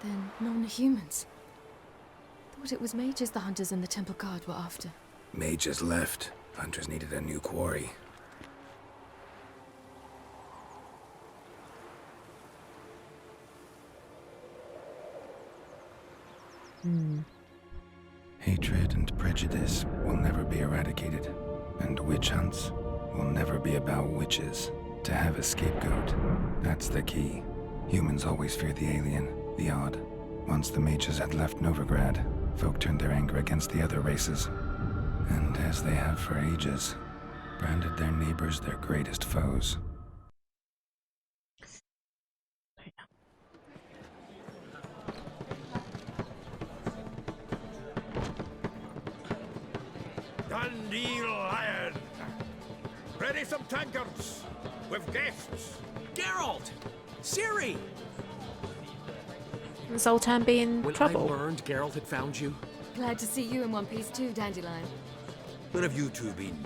Then non-humans. Thought it was mages the hunters and the temple guard were after. Mages left. Hunters needed a new quarry. Hatred and prejudice will never be eradicated, and witch hunts will never be about witches. To have a scapegoat, that's the key. Humans always fear the alien, the odd. Once the mages had left Novigrad, folk turned their anger against the other races. And as they have for ages, branded their neighbors their greatest foes. Dandelion! Ready some tankards with guests. Geralt! Ciri! Zoltan be in When trouble. I learned Geralt had found you, Glad to see you in one piece too, Dandelion. Where have you two been?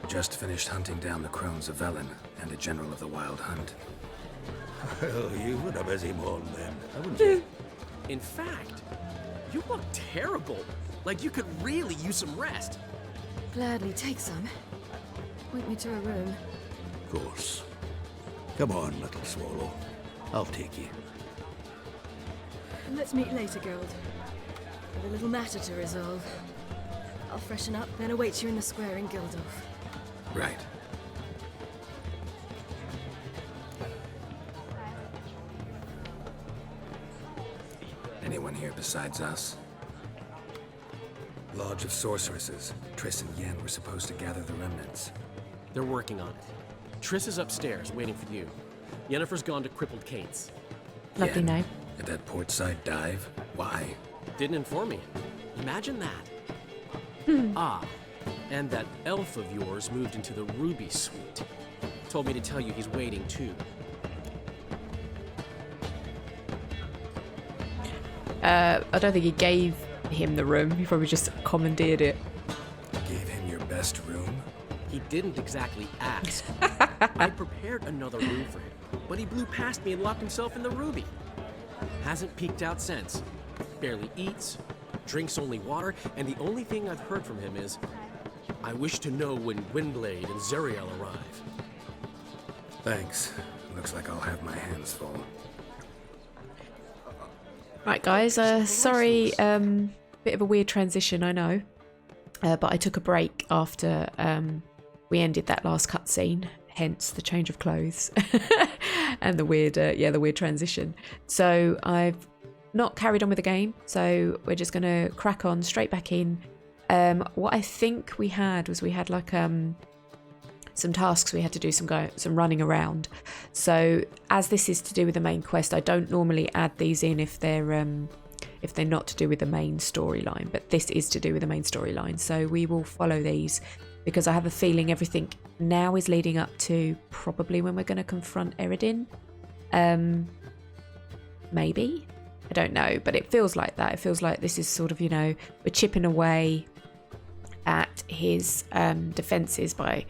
Just finished hunting down the crones of Avallac'h and a general of the Wild Hunt. Well, you've had a busy morning then, haven't you? in fact, you look terrible. Like you could really use some rest. Gladly take some. Point me to a room. Of course. Come on, little swallow. I'll take you. Let's meet later, Geralt. I've a little matter to resolve. I'll freshen up, then await you in the square in Gildorf. Right. Anyone here besides us? Lodge of Sorceresses. Triss and Yen were supposed to gather the remnants. They're working on it. Triss is upstairs, waiting for you. Yennefer's gone to Crippled Kate's. Lovely Yen, name. at that portside dive? Why? Didn't inform me. Imagine that. Ah, and that elf of yours moved into the Ruby Suite. Told me to tell you he's waiting too. I don't think he gave him the room. He probably just commandeered it. Gave him your best room? He didn't exactly ask. I prepared another room for him, but he blew past me and locked himself in the Ruby. Hasn't peeked out since. Barely eats, drinks only water, and the only thing I've heard from him is, I wish to know when Windblade and Zuriel arrive. Thanks. Looks like I'll have my hands full. Right, guys. Sorry, bit of a weird transition, I know. But I took a break after we ended that last cutscene, hence the change of clothes and the weird, the weird transition. So I've not carried on with the game. So we're just gonna crack on straight back in. What I think we had was like some tasks we had to do, some running around. So as this is to do with the main quest, I don't normally add these in if they're not to do with the main storyline, but this is to do with the main storyline. So we will follow these because I have a feeling everything now is leading up to probably when we're going to confront Eredin. Maybe, I don't know, but it feels like that. It feels like this is sort of, we're chipping away at his defenses by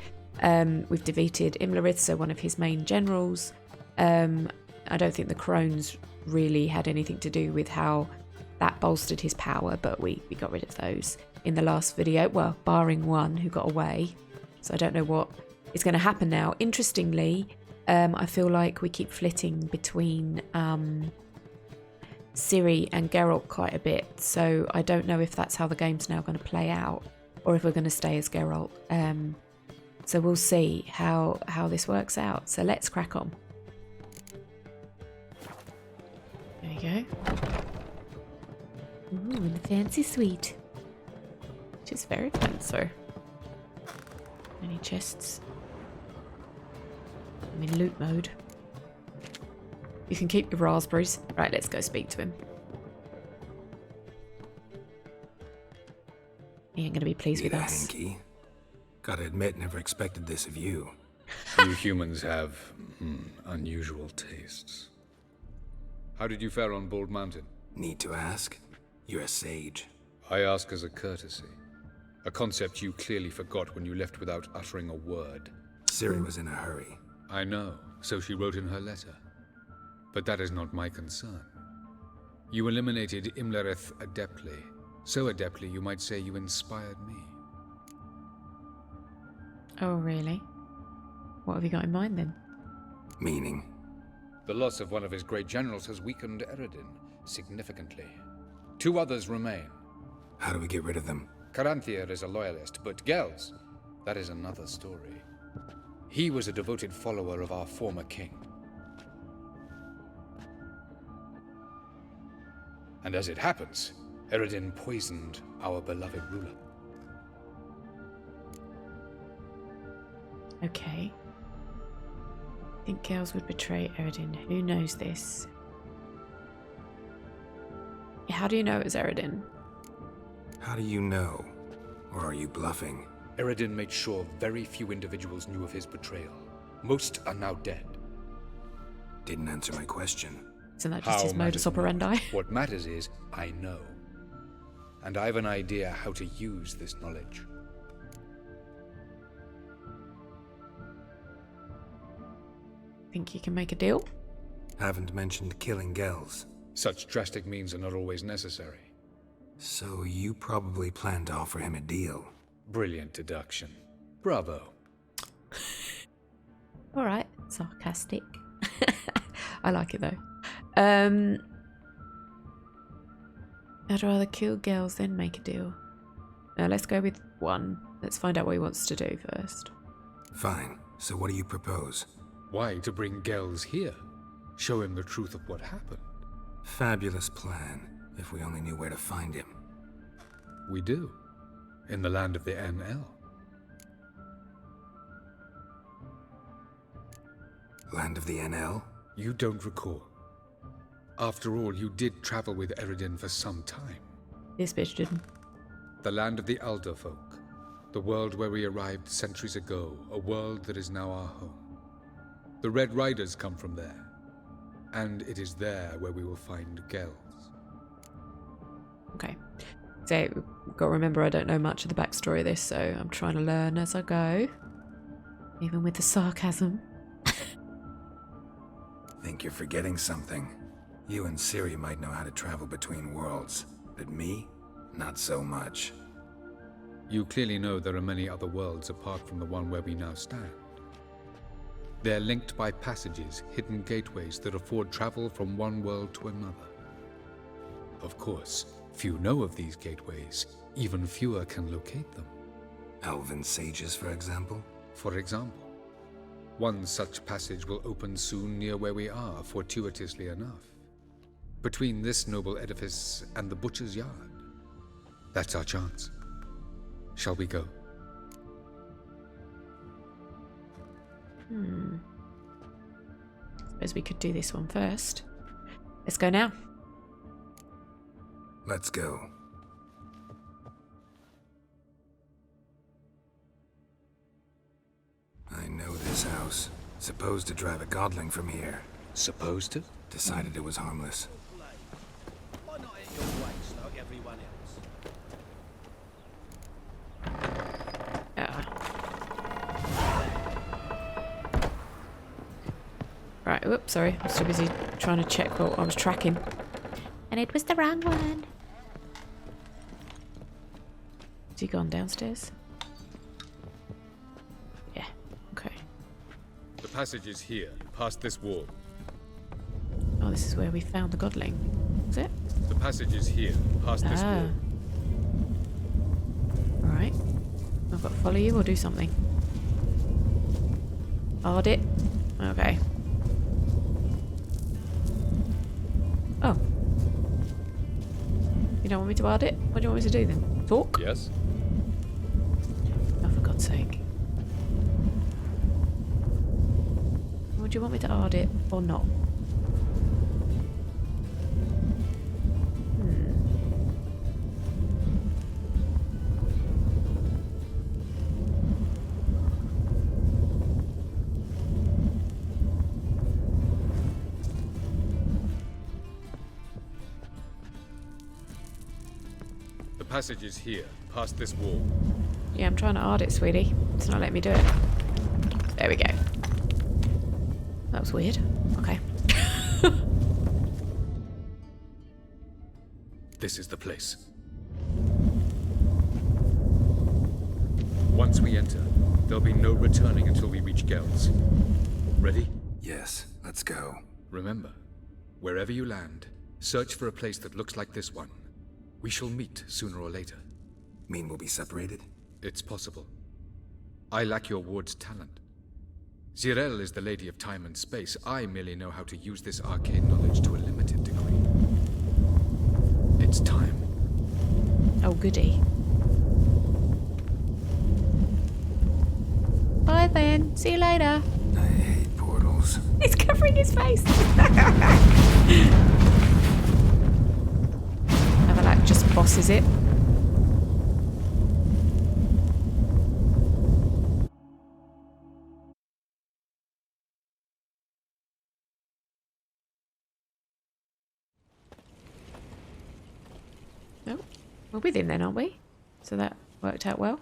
we've defeated Imlerith, so one of his main generals. I don't think the crones really had anything to do with how that bolstered his power, but we got rid of those in the last video, well, barring one who got away. So I don't know what is going to happen now. Interestingly, I feel like we keep flitting between Ciri and Geralt quite a bit, so I don't know if that's how the game's now going to play out or if we're going to stay as Geralt. So we'll see how this works out. So let's crack on. There you go. Ooh, in the fancy suite. Which is very fancy. Any chests? I'm in loot mode. You can keep your raspberries. Right, let's go speak to him. He ain't gonna be pleased with us. Hanky. Gotta admit, never expected this of you. You humans have unusual tastes. How did you fare on Bald Mountain? Need to ask? You're a sage. I ask as a courtesy. A concept you clearly forgot when you left without uttering a word. Ciri was in a hurry. I know, so she wrote in her letter. But that is not my concern. You eliminated Imlerith adeptly. So adeptly, you might say you inspired me. Oh, really? What have you got in mind then? Meaning? The loss of one of his great generals has weakened Eredin significantly. 2 others remain. How do we get rid of them? Caranthier is a loyalist, but Gels, that is another story. He was a devoted follower of our former king. And as it happens, Eredin poisoned our beloved ruler. Okay. I think girls would betray Eredin. Who knows this? How do you know it was Eredin? How do you know? Or are you bluffing? Eredin made sure very few individuals knew of his betrayal. Most are now dead. Didn't answer my question. Isn't that just his modus operandi? What matters is, I know. And I have an idea how to use this knowledge. Think you can make a deal? Haven't mentioned killing Gels. Such drastic means are not always necessary. So you probably plan to offer him a deal. Brilliant deduction. Bravo. Alright, sarcastic. I like it though. I'd rather kill girls than make a deal. Now let's go with 1. Let's find out what he wants to do first. Fine. So what do you propose? Why to bring Gels here? Show him the truth of what happened. Fabulous plan, if we only knew where to find him. We do. In the land of the NL. Land of the NL? You don't recall. After all, you did travel with Eredin for some time. This bitch didn't. The land of the Elder folk. The world where we arrived centuries ago. A world that is now our home. The Red Riders come from there. And it is there where we will find Gels. Okay. So, got to remember I don't know much of the backstory of this, so I'm trying to learn as I go. Even with the sarcasm. Think you're forgetting something. You and Ciri might know how to travel between worlds, but me? Not so much. You clearly know there are many other worlds apart from the one where we now stand. They're linked by passages, hidden gateways that afford travel from one world to another. Of course, few know of these gateways. Even fewer can locate them. Elven sages, for example? For example, one such passage will open soon near where we are, fortuitously enough. Between this noble edifice and the butcher's yard. That's our chance. Shall we go? Suppose we could do this one first. Let's go now. Let's go. I know this house. Supposed to drive a godling from here. Supposed to? Decided it was harmless. Why not at your waist like everyone else? Right, whoops, sorry. I was too busy trying to check what I was tracking. And it was the wrong one. Has he gone downstairs? Yeah, okay. The passage is here, past this wall. Oh, this is where we found the godling. Is it? The passage is here, past this wall. Alright. I've got to follow you or do something. Hard it. Okay. Oh. You don't want me to hard it? What do you want me to do then? Talk? Yes? Oh, for God's sake. Would you want me to hard it or not? The passage is here, past this wall. Yeah, I'm trying to art it, sweetie. It's not letting me do it. There we go. That was weird. Okay. This is the place. Once we enter, there'll be no returning until we reach Gel's. Ready? Yes, let's go. Remember, wherever you land, search for a place that looks like this one. We shall meet sooner or later. Mean we'll be separated? It's possible. I lack your ward's talent. Zirel is the lady of time and space. I merely know how to use this arcane knowledge to a limited degree. It's time. Oh, goody. Bye then. See you later. I hate portals. He's covering his face. Avallac'h just bosses it. Oh, we're with him then, aren't we? So that worked out well.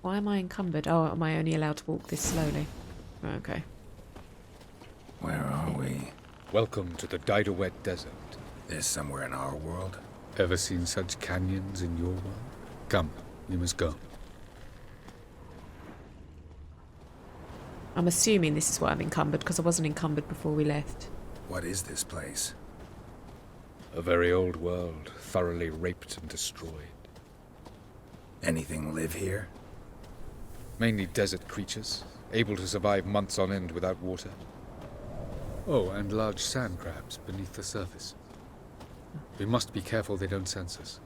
Why am I encumbered? Oh, am I only allowed to walk this slowly? Okay. Where are we? Welcome to the Didawet Desert. This somewhere in our world? Ever seen such canyons in your world? Come, we must go. I'm assuming this is why I'm encumbered, because I wasn't encumbered before we left. What is this place? A very old world, thoroughly raped and destroyed. Anything live here? Mainly desert creatures, able to survive months on end without water. Oh, and large sand crabs beneath the surface. We must be careful they don't sense us.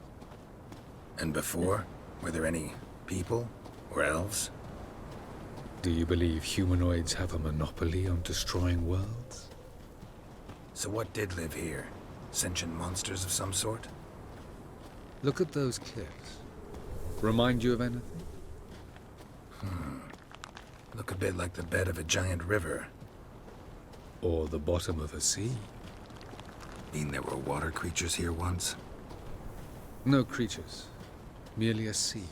And before? Were there any people? Or elves? Do you believe humanoids have a monopoly on destroying worlds? So what did live here? Sentient monsters of some sort? Look at those cliffs. Remind you of anything? Look a bit like the bed of a giant river. Or the bottom of a sea? Mean there were water creatures here once? No creatures. Merely a sea.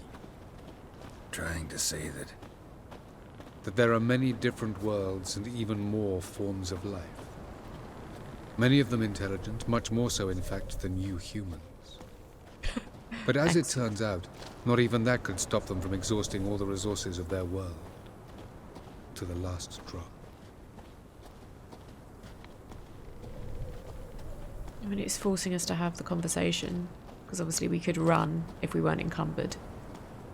Trying to say that... That there are many different worlds and even more forms of life. Many of them intelligent, much more so in fact than you humans. But as it turns out, not even that could stop them from exhausting all the resources of their world. To the last drop. I mean, it's forcing us to have the conversation, because obviously we could run if we weren't encumbered,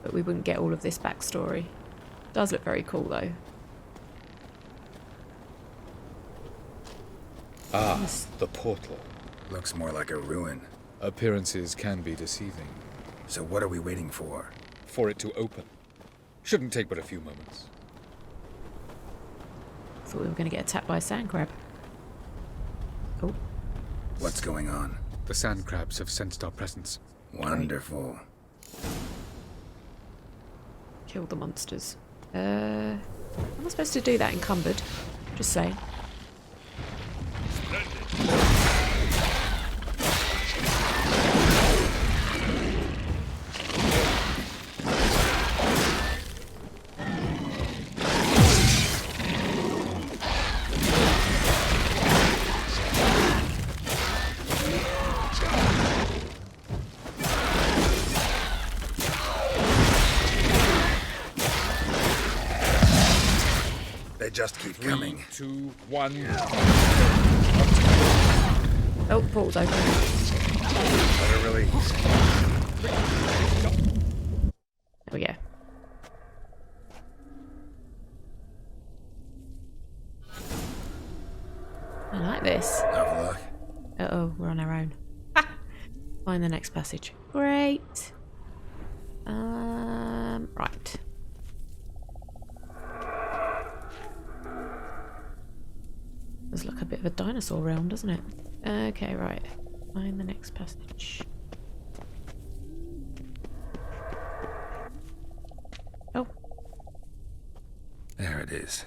but we wouldn't get all of this backstory. Does look very cool though. Ah, the portal. Looks more like a ruin. Appearances can be deceiving. So what are we waiting for? For it to open. Shouldn't take but a few moments. Thought we were going to get attacked by a sand crab. Oh, What's going on? The sand crabs have sensed our presence. Wonderful. kill the monsters. Am I supposed to do that encumbered? Just saying. They just keep coming. 3, 2, 1. Oh, portal's open. Another release. There we go. I like this. Avallac'h. Uh-oh, we're on our own. Find the next passage. Great. Right. Does look a bit of a dinosaur realm, doesn't it? Okay, right. Find the next passage. Oh. There it is.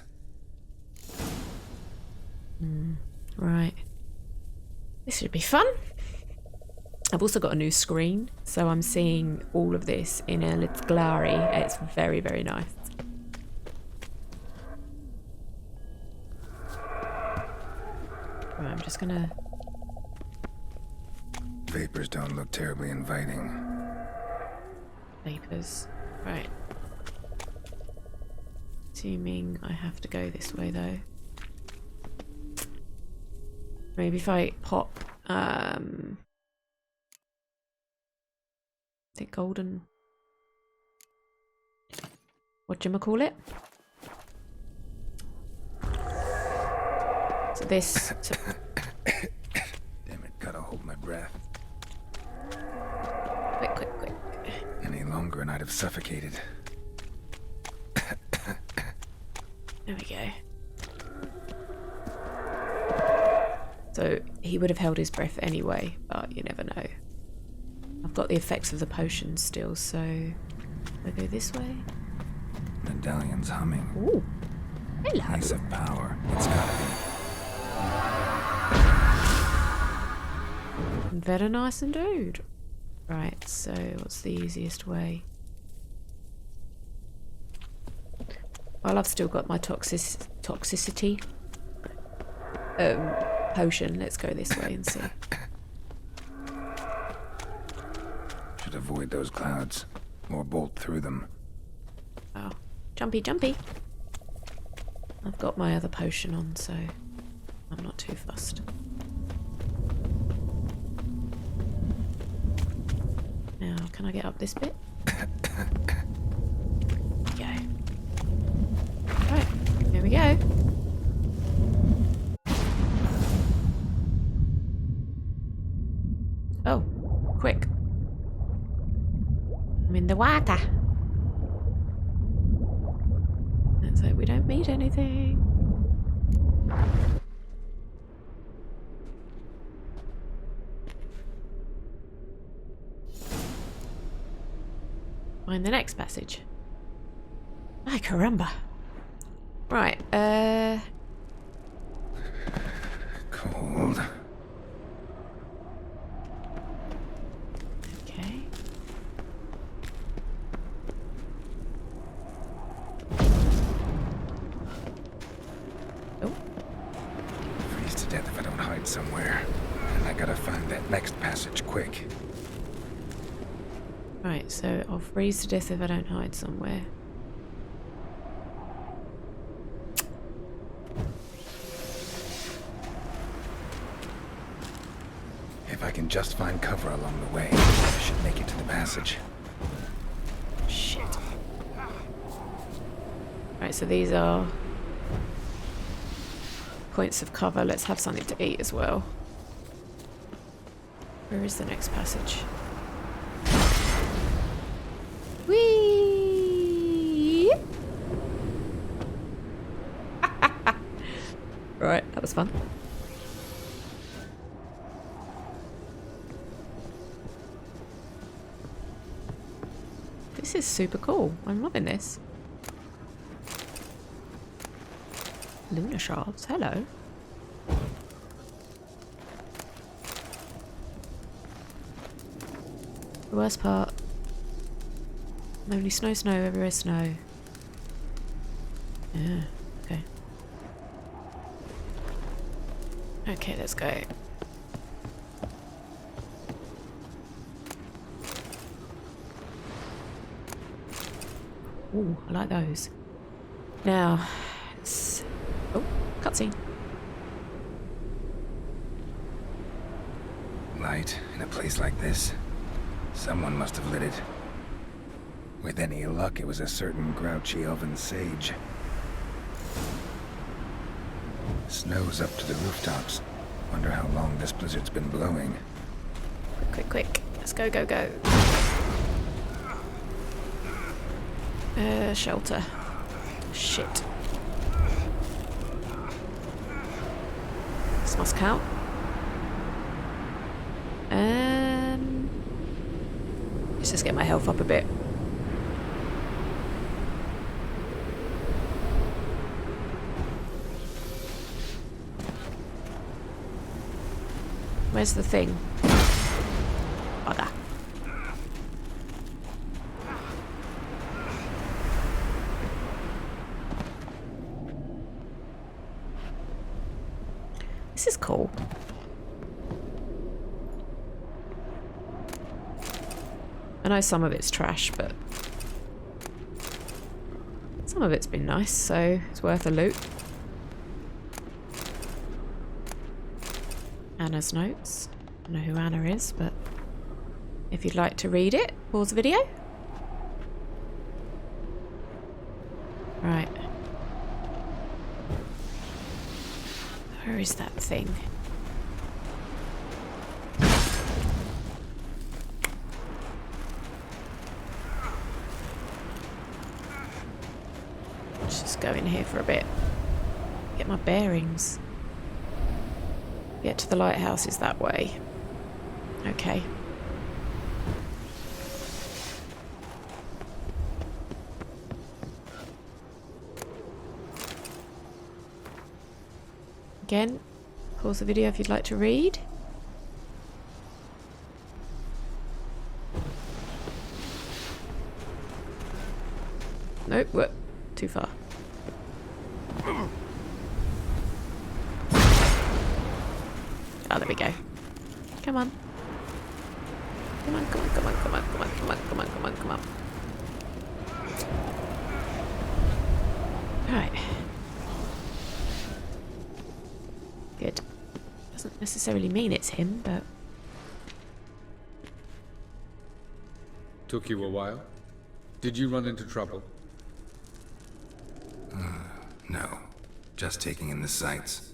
Right. This should be fun. I've also got a new screen, so I'm seeing all of this in a little glary. It's very, very nice. Right, I'm just gonna... Vapors don't look terribly inviting. Vapors. Right. Assuming I have to go this way, though. Maybe if I pop... I think golden... Whatchamacallit? So this... So Damn it, gotta hold my breath. quick, quick, quick. Any longer and I'd have suffocated. There we go. So he would have held his breath anyway, but you never know. I've got the effects of the potion still, so I go this way. Medallion's humming. Ooh, hello. Mace of power. It's gotta be. Very nice indeed. Right, so what's the easiest way? Well, I've still got my toxicity potion. Let's go this way and see. Should avoid those clouds, or bolt through them. Oh, jumpy, jumpy. I've got my other potion on, so I'm not too fussed. Now, can I get up this bit? Go. Right, here we go. Oh, quick. I'm in the water. Let's hope we don't meet anything. Find the next passage. Ay, caramba. Right, Cold. okay. Oh, Freeze to death if I don't hide somewhere. And I gotta find that next passage quick. right, so I'll freeze to death if I don't hide somewhere. If I can just find cover along the way, I should make it to the passage. Shit. Right, so these are points of cover. Let's have something to eat as well. Where is the next passage? Whee! Right, that was fun. This is super cool. I'm loving this. Lunar shards, hello. The worst part. Only snow, snow, everywhere snow. Yeah, okay. Okay, let's go. Ooh, I like those. Now, it's... Oh, cutscene. Light in a place like this. Someone must have lit it. With any luck, it was a certain grouchy elven sage. Snow's up to the rooftops. Wonder how long this blizzard's been blowing. Quick, quick, quick. Let's go, go, go. Shelter. Shit. This must count. Let's just get my health up a bit. Where's the thing? Bugger. This is cool. I know some of it's trash, but some of it's been nice, so it's worth a loot. Anna's notes. I don't know who Anna is, but if you'd like to read it, pause the video. Right. Where is that thing? Let's just go in here for a bit. Get my bearings. Get to the lighthouse is that way. Okay. Again, pause the video if you'd like to read. Nope, what? Too far. Oh, there we go. Come on. Come on, come on, come on, come on, come on, come on, come on, come on, come on. Alright. Good. Doesn't necessarily mean it's him, but... Took you a while? Did you run into trouble? No. Just taking in the sights.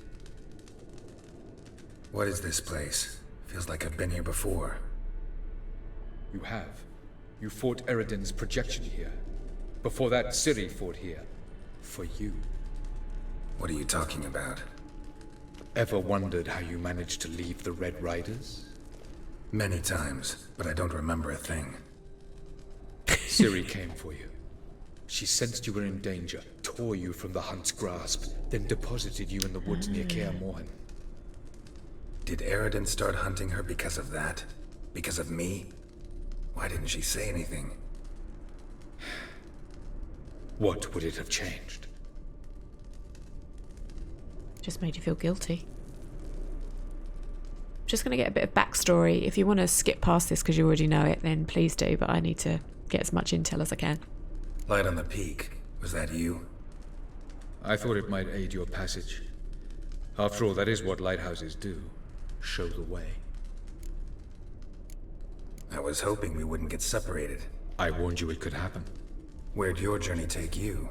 What is this place? Feels like I've been here before. You have. You fought Eredin's projection here. Before that, Ciri fought here. For you. What are you talking about? Ever wondered how you managed to leave the Red Riders? Many times, but I don't remember a thing. Ciri came for you. She sensed you were in danger, tore you from the Hunt's grasp, then deposited you in the woods near Kaer Morhen. Did Eredin start hunting her because of that? Because of me? Why didn't she say anything? What would it have changed? Just made you feel guilty. Just going to get a bit of backstory. If you want to skip past this because you already know it, then please do, but I need to get as much intel as I can. Light on the peak. Was that you? I thought it might aid your passage. After all, that is what lighthouses do. Show the way. I was hoping we wouldn't get separated. I warned you it could happen. Where'd your journey take you?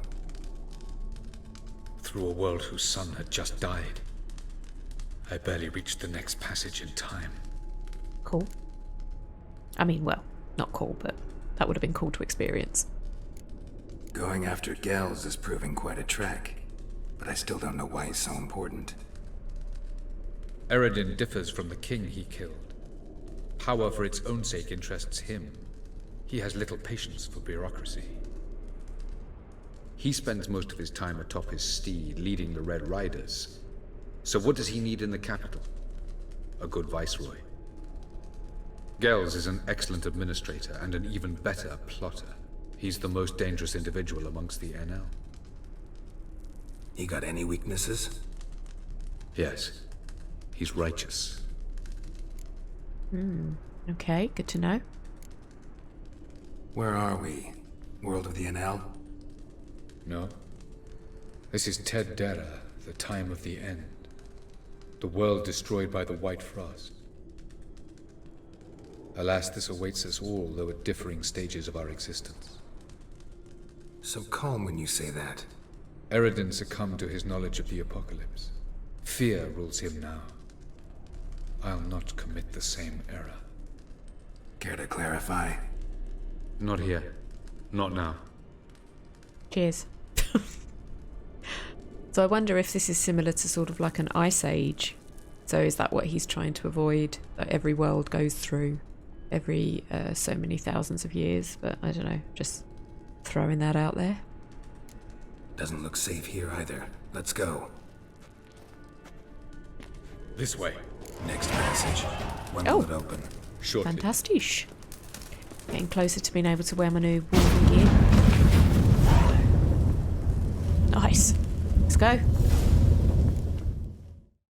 Through a world whose sun had just died. I barely reached the next passage in time. Cool. I mean, well, not cool, but that would have been cool to experience. Going after Gels is proving quite a trek, but I still don't know why he's so important. Eredin differs from the king he killed. Power for its own sake interests him. He has little patience for bureaucracy. He spends most of his time atop his steed, leading the Red Riders. So what does he need in the capital? A good viceroy. Gels is an excellent administrator and an even better plotter. He's the most dangerous individual amongst the NL. He got any weaknesses? Yes. He's righteous. Okay, good to know. Where are we? World of the NL? No. This is Ted Dara, the time of the end. The world destroyed by the White Frost. Alas, this awaits us all, though at differing stages of our existence. So calm when you say that. Eredin succumbed to his knowledge of the apocalypse. Fear rules him now. I'll not commit the same error. Care to clarify? Not here. Not now. Cheers. So I wonder if this is similar to sort of like an ice age. So is that what he's trying to avoid? That every world goes through every so many thousands of years. But I don't know, just throwing that out there. Doesn't look safe here either. Let's go. This way. Next passage. When will it open? Shortly. Fantastic. Getting closer to being able to wear my new walking gear. Nice. Let's go.